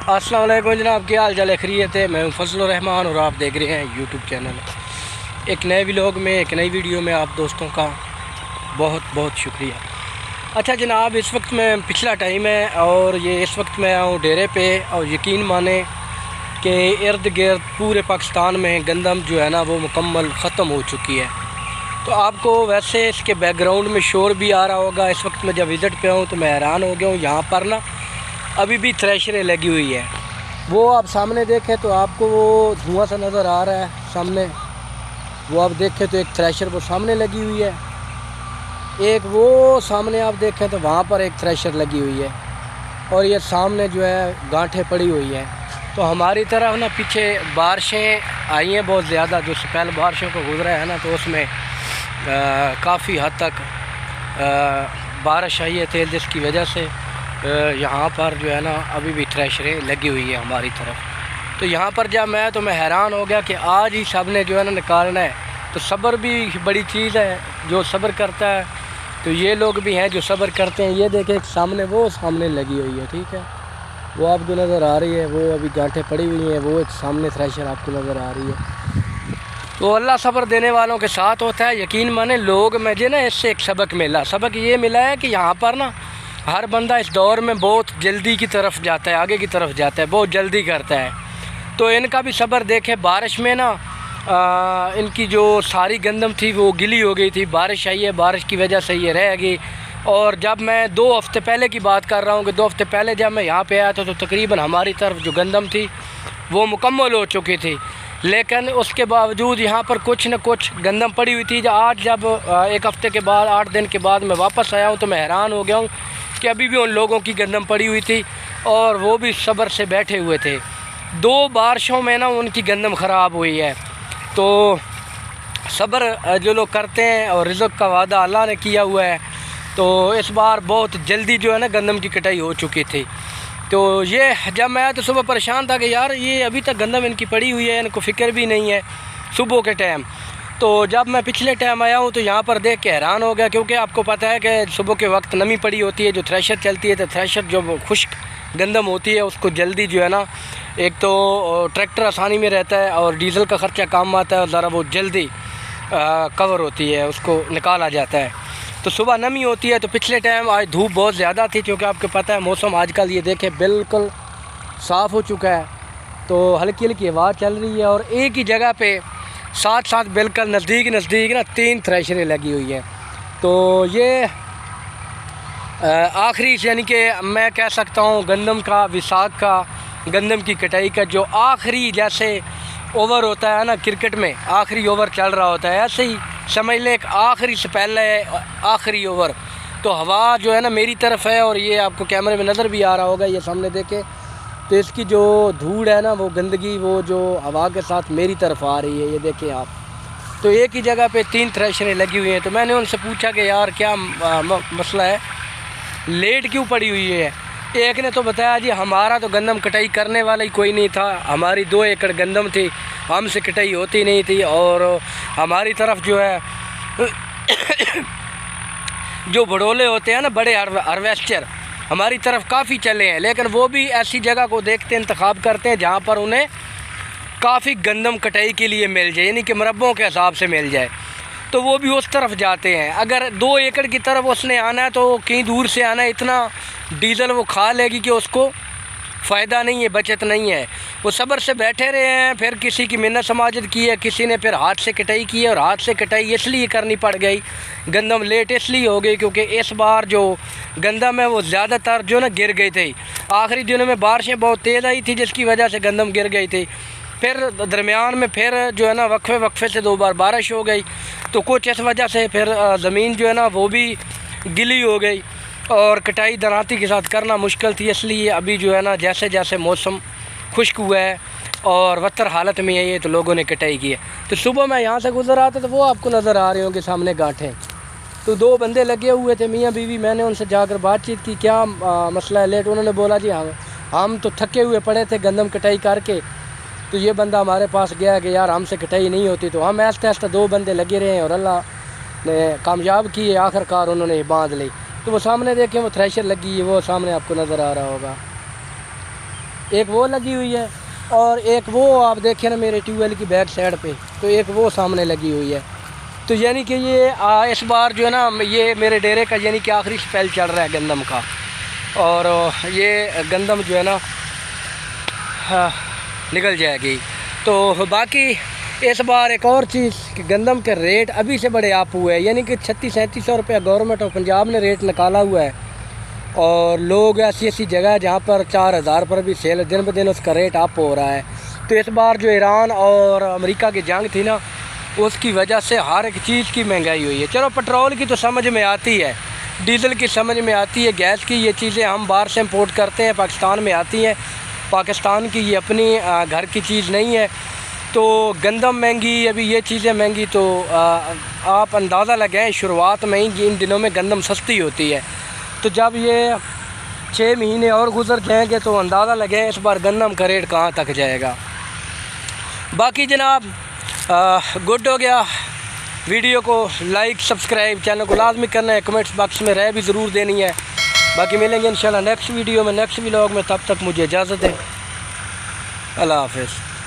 अस्सलाम वालेकुम जनाब, क्या हाल चाल है? खैरियत है। मैं हूं फजलुर रहमान और आप देख रहे हैं यूट्यूब चैनल। एक नए व्लॉग में, एक नई वीडियो में आप दोस्तों का बहुत बहुत शुक्रिया। अच्छा जनाब, इस वक्त में पिछला टाइम है और ये इस वक्त मैं आऊँ डेरे पे और यकीन माने कि इर्द गिर्द पूरे पाकिस्तान में गंदम जो है ना वो मुकम्मल ख़त्म हो चुकी है। तो आपको वैसे इसके बैकग्राउंड में शोर भी आ रहा होगा। इस वक्त मैं जब विज़िट पे आऊँ तो मैं हैरान हो गया हूँ। यहाँ पर ना अभी भी थ्रेशरें लगी हुई है। वो आप सामने देखें तो आपको वो धुआं सा नज़र आ रहा है सामने। वो आप देखें तो एक थ्रेशर वो सामने लगी हुई है, एक वो सामने आप देखें तो वहाँ पर एक थ्रेशर लगी हुई है और ये सामने जो है गांठें पड़ी हुई हैं। तो हमारी तरफ ना पीछे बारिशें आई हैं बहुत ज़्यादा। जो पहले बारिशों को गुजरा है ना तो उसमें काफ़ी हद तक बारिश आई है तेज़, जिसकी वजह से यहाँ पर जो है ना अभी भी थ्रेशरें लगी हुई है हमारी तरफ। तो यहाँ पर जब मैं हैरान हो गया कि आज ही सब ने जो है ना निकालना है। तो सब्र भी बड़ी चीज़ है, जो सब्र करता है तो ये लोग भी हैं जो सब्र करते हैं। ये देखें सामने, वो सामने लगी हुई है, ठीक है, वो आपको नज़र आ रही है। वो अभी गांठें पड़ी हुई हैं, वो एक सामने थ्रेशर आपको नज़र आ रही है। तो अल्लाह सब्र देने वालों के साथ होता है। यकीन माने लोग, मुझे ना इससे एक सबक मिला। सबक ये मिला है कि यहाँ पर ना हर बंदा इस दौर में बहुत जल्दी की तरफ जाता है, आगे की तरफ जाता है, बहुत जल्दी करता है। तो इनका भी सब्र देखें। बारिश में ना इनकी जो सारी गंदम थी वो गिली हो गई थी। बारिश आई है, बारिश की वजह से ये रह गई। और जब मैं 2 हफ़्ते पहले की बात कर रहा हूँ कि 2 हफ़्ते पहले जब मैं यहाँ पे आया था तो तकरीबन हमारी तरफ जो गंदम थी वो मुकम्मल हो चुकी थी। लेकिन उसके बावजूद यहाँ पर कुछ न कुछ गंदम पड़ी हुई थी। आज जब 1 हफ़्ते के बाद, 8 दिन के बाद मैं वापस आया हूँ तो मैं हैरान हो गया हूँ कि अभी भी उन लोगों की गंदम पड़ी हुई थी और वो भी सब्र से बैठे हुए थे। 2 बारिशों में ना उनकी गंदम ख़राब हुई है। तो सब्र जो लोग करते हैं और रिज़्क़ का वादा अल्लाह ने किया हुआ है, तो इस बार बहुत जल्दी जो है ना गंदम की कटाई हो चुकी थी। तो ये जब मैं आया तो सुबह परेशान था कि यार ये अभी तक गंदम इनकी पड़ी हुई है, इनको फ़िक्र भी नहीं है सुबह के टाइम। तो जब मैं पिछले टाइम आया हूँ तो यहाँ पर देख के हैरान हो गया, क्योंकि आपको पता है कि सुबह के वक्त नमी पड़ी होती है, जो थ्रेशर चलती है तो थ्रेशर जो खुश्क गंदम होती है उसको जल्दी जो है ना, एक तो ट्रैक्टर आसानी में रहता है और डीज़ल का ख़र्चा कम आता है और ज़रा वो जल्दी कवर होती है, उसको निकाला जाता है। तो सुबह नमी होती है। तो पिछले टाइम आज धूप बहुत ज़्यादा थी, क्योंकि आपको पता है मौसम आजकल ये देखें बिल्कुल साफ़ हो चुका है। तो हल्की हल्की हवा चल रही है और एक ही जगह पे साथ साथ बिल्कुल नज़दीक ना 3 थ्रेशरें लगी हुई हैं। तो ये आखिरी, यानी कि मैं कह सकता हूँ गंदम का, विसाख का, गंदम की कटाई का जो आखिरी जैसे ओवर होता है ना क्रिकेट में, आखिरी ओवर चल रहा होता है, ऐसे ही समझ लें एक आखिरी से पहले आखिरी ओवर। तो हवा जो है ना मेरी तरफ है और ये आपको कैमरे में नज़र भी आ रहा होगा, ये सामने देखें तो इसकी जो धूड़ है ना, वो गंदगी, वो जो हवा के साथ मेरी तरफ आ रही है, ये देखें आप। तो एक ही जगह पे 3 थ्रेशरें लगी हुई हैं। तो मैंने उनसे पूछा कि यार क्या मसला है, लेट क्यों पड़ी हुई है? एक ने तो बताया जी हमारा तो गंदम कटाई करने वाला ही कोई नहीं था, हमारी 2 एकड़ गंदम थी, हमसे कटाई होती नहीं थी और हमारी तरफ जो है जो बड़ोले होते हैं ना, बड़े हार्वेस्टर हमारी तरफ काफ़ी चले हैं, लेकिन वो भी ऐसी जगह को देखते हैं, इंतखाब करते हैं जहाँ पर उन्हें काफ़ी गंदम कटाई के लिए मिल जाए, यानी कि मरब्बों के हिसाब से मिल जाए, तो वो भी उस तरफ जाते हैं। अगर 2 एकड़ की तरफ उसने आना है तो कहीं दूर से आना है, इतना डीज़ल वो खा लेगी कि उसको फ़ायदा नहीं है, बचत नहीं है। वो सब्र से बैठे रहे हैं, फिर किसी की मिन्नत समाजत की है, किसी ने फिर हाथ से कटाई की है और हाथ से कटाई इसलिए करनी पड़ गई, गंदम लेट इसलिए हो गई क्योंकि इस बार जो गंदम है वो ज़्यादातर जो ना गिर गई थी। आखिरी दिनों में बारिशें बहुत तेज़ आई थी जिसकी वजह से गंदम गिर गई थी। फिर दरमियान में फिर जो है ना वक्फे से 2 बार बारिश हो गई, तो कुछ इस वजह से फिर ज़मीन जो है ना वो भी गिली हो गई और कटाई दरांती के साथ करना मुश्किल थी। इसलिए अभी जो है ना जैसे जैसे मौसम खुश्क हुआ है और वत्तर हालत में है तो लोगों ने कटाई की है। तो सुबह मैं यहाँ से गुजर आता तो वो आपको नज़र आ रहे होंगे सामने गांठें। तो 2 बंदे लगे हुए थे, मियाँ बीवी। मैंने उनसे जाकर बातचीत की, क्या मसला है लेट? उन्होंने बोला जी हम तो थके हुए पड़े थे गंदम कटाई करके, तो ये बंदा हमारे पास गया कि यार हमसे कटाई नहीं होती। तो हम आहिस्ता आहिस्ता 2 बंदे लगे रहे हैं और अल्लाह ने कामयाब किए, आखिरकार उन्होंने बांध ली। तो वो सामने देखें वो थ्रेशर लगी है, वो सामने आपको नज़र आ रहा होगा। एक वो लगी हुई है और एक वो आप देखें ना मेरे ट्यूबवेल की बैक साइड पे, तो एक वो सामने लगी हुई है। तो यानी कि ये इस बार जो है ना ये मेरे डेरे का यानी कि आखिरी स्पेल चल रहा है गंदम का। और ये गंदम जो है ना निकल जाएगी। तो बाकी इस बार एक और चीज़ कि गंदम के रेट अभी से बड़े आप हुए हैं, यानी कि 36-3700 रुपया गवर्नमेंट ऑफ पंजाब ने रेट निकाला हुआ है। और लोग ऐसी ऐसी जगह है जहाँ पर 4000 पर भी सेल दिन ब दिन उसका रेट अप हो रहा है। तो इस बार जो ईरान और अमेरिका की जंग थी ना, उसकी वजह से हर एक चीज़ की महंगाई हुई है। चलो पेट्रोल की तो समझ में आती है, डीज़ल की समझ में आती है, गैस की ये चीज़ें हम बाहर से इंपोर्ट करते हैं, पाकिस्तान में आती हैं, पाकिस्तान की ये अपनी घर की चीज़ नहीं है। तो गंदम महंगी, अभी ये चीज़ें महंगी, तो आप अंदाज़ा लगाएं शुरुआत में ही इन दिनों में गंदम सस्ती होती है। तो जब ये 6 महीने और गुजर जाएंगे तो अंदाज़ा लगाएं इस बार गंदम का रेट कहाँ तक जाएगा। बाकी जनाब गुड हो गया। वीडियो को लाइक सब्सक्राइब चैनल को लाजमी करना है, कमेंट्स बॉक्स में राय भी ज़रूर देनी है। बाकी मिलेंगे इंशाल्लाह नेक्स्ट वीडियो में, नेक्स्ट व्लॉग में। तब तक मुझे इजाज़त है। अल्लाह हाफ़िज़।